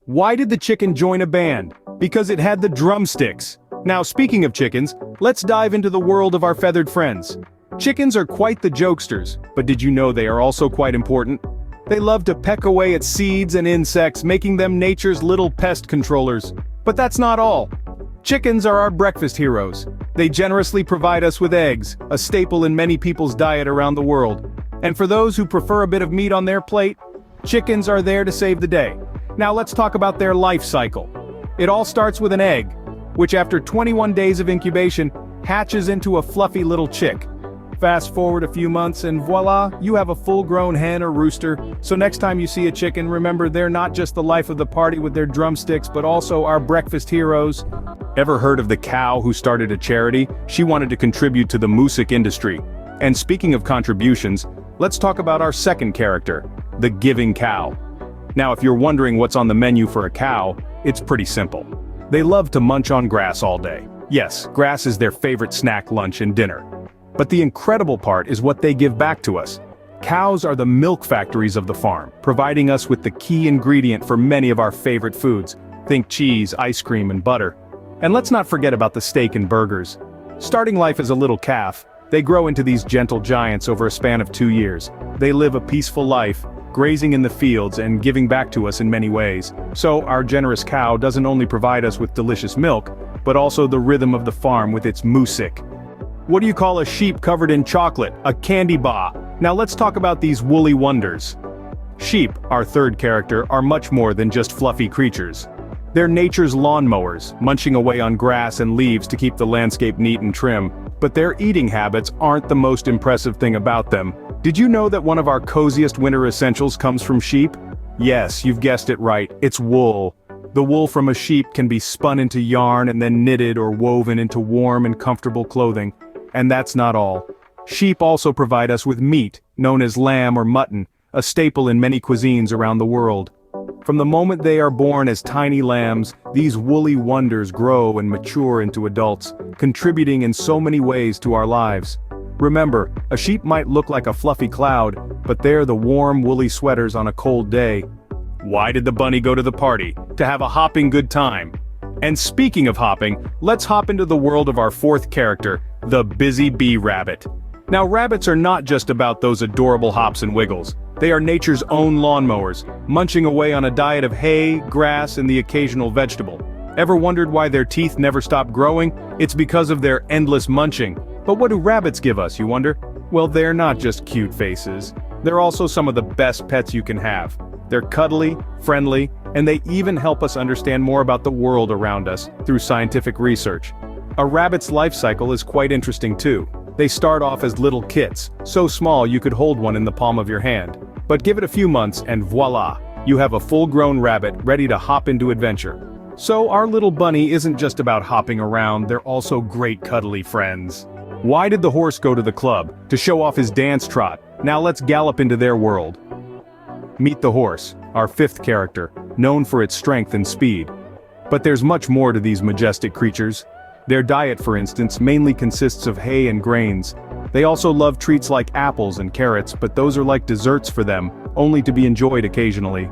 Why did the chicken join a band? Because it had the drumsticks. Now, speaking of chickens, let's dive into the world of our feathered friends. Chickens are quite the jokesters, but did you know they are also quite important? They love to peck away at seeds and insects, making them nature's little pest controllers. But that's not all. Chickens are our breakfast heroes. They generously provide us with eggs, a staple in many people's diet around the world. And for those who prefer a bit of meat on their plate, chickens are there to save the day. Now let's talk about their life cycle. It all starts with an egg, which after 21 days of incubation, hatches into a fluffy little chick. Fast forward a few months and voila, you have a full-grown hen or rooster. So next time you see a chicken, remember they're not just the life of the party with their drumsticks, but also our breakfast heroes. Ever heard of the cow who started a charity? She wanted to contribute to the music industry. And speaking of contributions, let's talk about our second character, the giving cow. Now, if you're wondering what's on the menu for a cow, it's pretty simple. They love to munch on grass all day. Yes, grass is their favorite snack, lunch, and dinner. But the incredible part is what they give back to us. Cows are the milk factories of the farm, providing us with the key ingredient for many of our favorite foods. Think cheese, ice cream, and butter. And let's not forget about the steak and burgers. Starting life as a little calf, they grow into these gentle giants over a span of 2 years. They live a peaceful life, grazing in the fields and giving back to us in many ways. So our generous cow doesn't only provide us with delicious milk, but also the rhythm of the farm with its music. What do you call a sheep covered in chocolate? A candy bar. Now let's talk about these woolly wonders. Sheep, our third character, are much more than just fluffy creatures. They're nature's lawnmowers, munching away on grass and leaves to keep the landscape neat and trim. But their eating habits aren't the most impressive thing about them. Did you know that one of our coziest winter essentials comes from sheep? Yes, you've guessed it right, it's wool. The wool from a sheep can be spun into yarn and then knitted or woven into warm and comfortable clothing. And that's not all. Sheep also provide us with meat, known as lamb or mutton, a staple in many cuisines around the world. From the moment they are born as tiny lambs, these woolly wonders grow and mature into adults, contributing in so many ways to our lives. Remember, a sheep might look like a fluffy cloud, but they're the warm, woolly sweaters on a cold day. Why did the bunny go to the party? To have a hopping good time. And speaking of hopping, let's hop into the world of our fourth character, the busy bee rabbit. Now, rabbits are not just about those adorable hops and wiggles. They are nature's own lawnmowers, munching away on a diet of hay, grass, and the occasional vegetable. Ever wondered why their teeth never stop growing? It's because of their endless munching. But what do rabbits give us, you wonder? Well, they're not just cute faces. They're also some of the best pets you can have. They're cuddly, friendly, and they even help us understand more about the world around us through scientific research. A rabbit's life cycle is quite interesting too. They start off as little kits, so small you could hold one in the palm of your hand. But give it a few months and voila, you have a full-grown rabbit ready to hop into adventure. So our little bunny isn't just about hopping around, they're also great cuddly friends. Why did the horse go to the club? To show off his dance trot. Now let's gallop into their world. Meet the horse, our fifth character, known for its strength and speed. But there's much more to these majestic creatures. Their diet, for instance, mainly consists of hay and grains. They also love treats like apples and carrots, but those are like desserts for them, only to be enjoyed occasionally.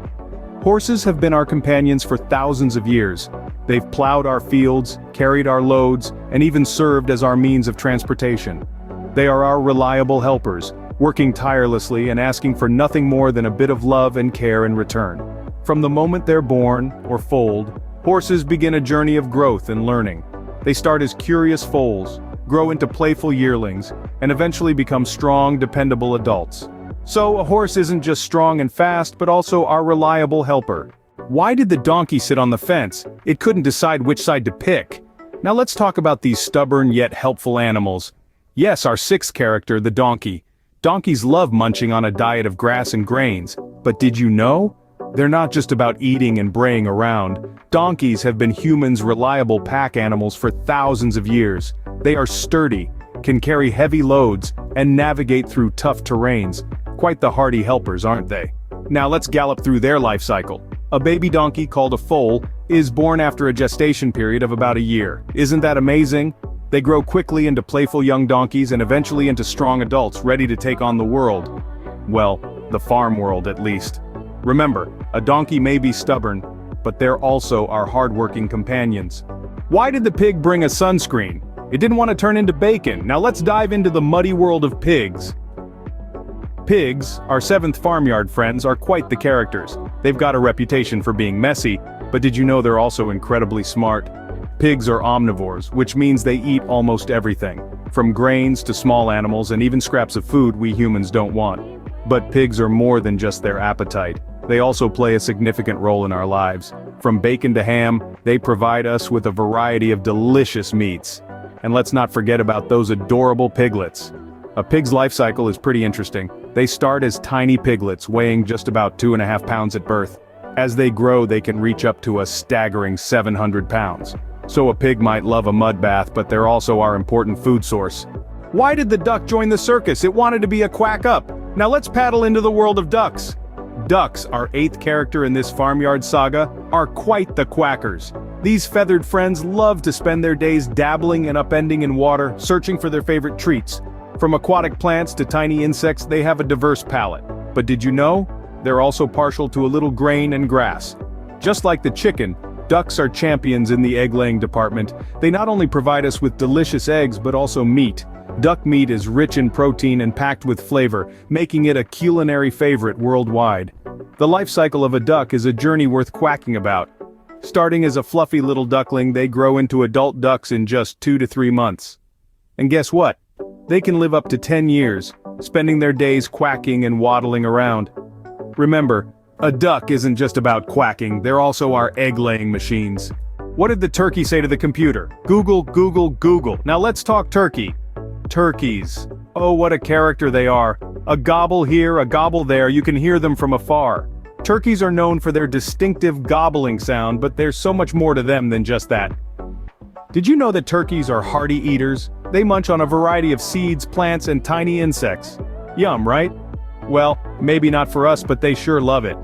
Horses have been our companions for thousands of years. They've plowed our fields, carried our loads, and even served as our means of transportation. They are our reliable helpers, working tirelessly and asking for nothing more than a bit of love and care in return. From the moment they're born, or foaled, horses begin a journey of growth and learning. They start as curious foals, grow into playful yearlings, and eventually become strong, dependable adults. So a horse isn't just strong and fast, but also our reliable helper. Why did the donkey sit on the fence? It couldn't decide which side to pick. Now let's talk about these stubborn yet helpful animals. Yes, our sixth character, the donkey. Donkeys love munching on a diet of grass and grains. But did you know? They're not just about eating and braying around. Donkeys have been humans' reliable pack animals for thousands of years. They are sturdy, can carry heavy loads, and navigate through tough terrains. Quite the hardy helpers, aren't they? Now let's gallop through their life cycle. A baby donkey called a foal is born after a gestation period of about a year. Isn't that amazing? They grow quickly into playful young donkeys and eventually into strong adults ready to take on the world. Well, the farm world at least. Remember, a donkey may be stubborn, but they're also our hardworking companions. Why did the pig bring a sunscreen? It didn't want to turn into bacon. Now let's dive into the muddy world of pigs. Pigs, our seventh farmyard friends, are quite the characters. They've got a reputation for being messy, but did you know they're also incredibly smart? Pigs are omnivores, which means they eat almost everything, from grains to small animals and even scraps of food we humans don't want. But pigs are more than just their appetite. They also play a significant role in our lives. From bacon to ham, they provide us with a variety of delicious meats. And let's not forget about those adorable piglets. A pig's life cycle is pretty interesting. They start as tiny piglets weighing just about 2.5 pounds at birth. As they grow, they can reach up to a staggering 700 pounds. So a pig might love a mud bath, but they're also our important food source. Why did the duck join the circus? It wanted to be a quack up. Now let's paddle into the world of ducks. Ducks, our eighth character in this farmyard saga, are quite the quackers. These feathered friends love to spend their days dabbling and upending in water, searching for their favorite treats. From aquatic plants to tiny insects, they have a diverse palate. But did you know? They're also partial to a little grain and grass. Just like the chicken, ducks are champions in the egg-laying department. They not only provide us with delicious eggs but also meat. Duck meat is rich in protein and packed with flavor, making it a culinary favorite worldwide. The life cycle of a duck is a journey worth quacking about. Starting as a fluffy little duckling, they grow into adult ducks in just 2 to 3 months. And guess what? They can live up to 10 years, spending their days quacking and waddling around. Remember, a duck isn't just about quacking, they're also our egg-laying machines. What did the turkey say to the computer? Google, Google, Google. Now let's talk turkey. Turkeys. Oh, what a character they are. A gobble here, a gobble there, you can hear them from afar. Turkeys are known for their distinctive gobbling sound, but there's so much more to them than just that. Did you know that turkeys are hearty eaters? They munch on a variety of seeds, plants, and tiny insects. Yum, right? Well, maybe not for us, but they sure love it.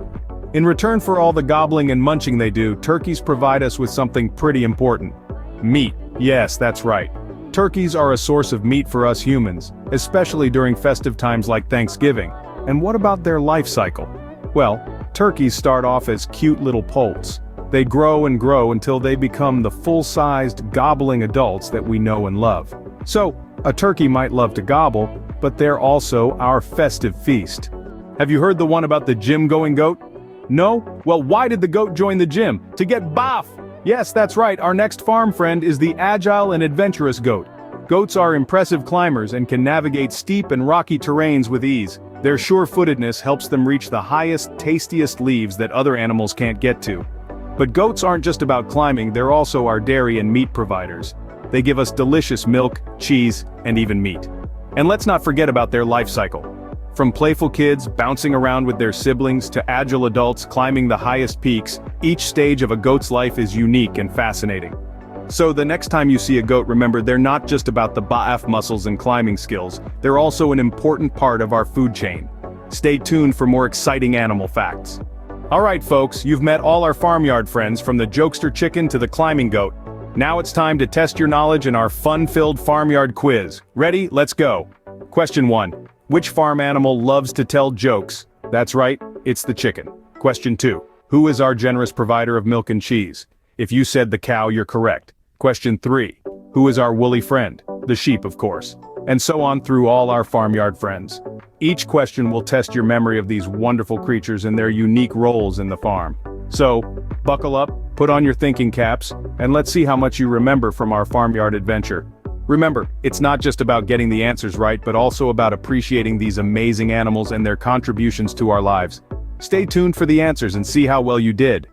In return for all the gobbling and munching they do, turkeys provide us with something pretty important. Meat. Yes, that's right. Turkeys are a source of meat for us humans, especially during festive times like Thanksgiving. And what about their life cycle? Well, turkeys start off as cute little poults. They grow and grow until they become the full-sized, gobbling adults that we know and love. So, a turkey might love to gobble, but they're also our festive feast. Have you heard the one about the gym-going goat? No? Well, why did the goat join the gym? To get buff! Yes, that's right, our next farm friend is the agile and adventurous goat. Goats are impressive climbers and can navigate steep and rocky terrains with ease. Their sure-footedness helps them reach the highest, tastiest leaves that other animals can't get to. But goats aren't just about climbing, they're also our dairy and meat providers. They give us delicious milk, cheese, and even meat. And let's not forget about their life cycle. From playful kids bouncing around with their siblings to agile adults climbing the highest peaks, each stage of a goat's life is unique and fascinating. So the next time you see a goat, remember they're not just about the ba'af muscles and climbing skills, they're also an important part of our food chain. Stay tuned for more exciting animal facts. Alright folks, you've met all our farmyard friends from the Jokester Chicken to the climbing goat. Now it's time to test your knowledge in our fun-filled farmyard quiz. Ready? Let's go. Question 1. Which farm animal loves to tell jokes? That's right, it's the chicken. Question 2. Who is our generous provider of milk and cheese? If you said the cow, you're correct. Question 3. Who is our woolly friend? The sheep, of course. And so on through all our farmyard friends. Each question will test your memory of these wonderful creatures and their unique roles in the farm. So, buckle up, put on your thinking caps, and let's see how much you remember from our farmyard adventure. Remember, it's not just about getting the answers right, but also about appreciating these amazing animals and their contributions to our lives. Stay tuned for the answers and see how well you did.